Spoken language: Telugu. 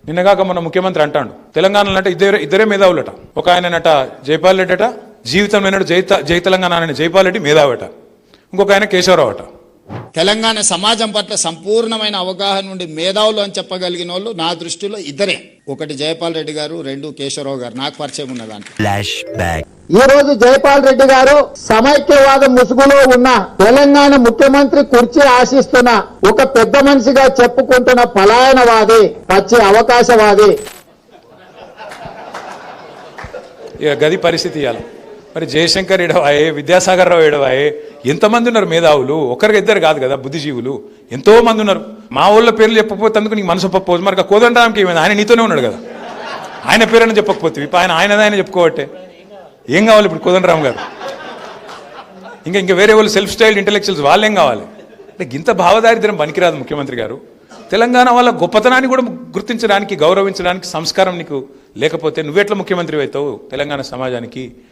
నిన్నగాక మన ముఖ్యమంత్రి అంటాడు తెలంగాణలో అంటే ఇద్దరే మేధావులట. ఒక ఆయనట జైపాల్ రెడ్డి అట, జీవితం లేనట్టు జై తెలంగాణ అనే జైపాల్ రెడ్డి మేధావట. ఇంకొక ఆయన కేశవరావు అట. తెలంగాణ సమాజం పట్ల సంపూర్ణమైన అవగాహన నుండి మేధావులు అని చెప్పగలిగిన వాళ్ళు నా దృష్టిలో ఇద్దరే. ఒకటి జైపాల్ రెడ్డి గారు, రెండు కేశవరావు గారు. నాకు పరిచయం ఉన్నదాంట్లో. Flash back. ఈ రోజు జైపాల్ రెడ్డి గారు సమైక్యవాద ముసుగులో ఉన్న తెలంగాణ ముఖ్యమంత్రి కుర్చీ ఆశిస్తున్న ఒక పెద్ద మనిషిగా చెప్పుకుంటున్న పలాయనవాది, పచ్చి అవకాశవాది. ఇక గది పరిస్థితి ఇవ్వాలి. మరి జయశంకర్ ఎడవాయే, విద్యాసాగర్ రావు ఎడవాయే, ఎంతమంది ఉన్నారు మేధావులు? ఒకరికి ఇద్దరు కాదు కదా బుద్ధిజీవులు, ఎంతో మంది ఉన్నారు. మా ఊళ్ళ పేర్లు చెప్పకపోతే అందుకు నీకు మనసు ఒప్పకపోదు. మరి కోదండరాంకి ఏమైంది? ఆయన నీతోనే ఉన్నాడు కదా, ఆయన పేరైనా చెప్పకపోతే ఇప్పుడు ఆయన చెప్పుకోవట్టే ఏం కావాలి ఇప్పుడు కోదండరాం గారు? ఇంకా వేరే వాళ్ళు సెల్ఫ్ స్టైల్డ్ ఇంటెలెక్చువల్స్ వాళ్ళు ఏం కావాలి? అంటే ఇంత భావదారిద్ర్యం పనికిరాదు ముఖ్యమంత్రి గారు. తెలంగాణ వాళ్ళ గొప్పతనాన్ని కూడా గుర్తించడానికి, గౌరవించడానికి సంస్కారం నీకు లేకపోతే నువ్వెట్లా ముఖ్యమంత్రి అవుతావు తెలంగాణ సమాజానికి?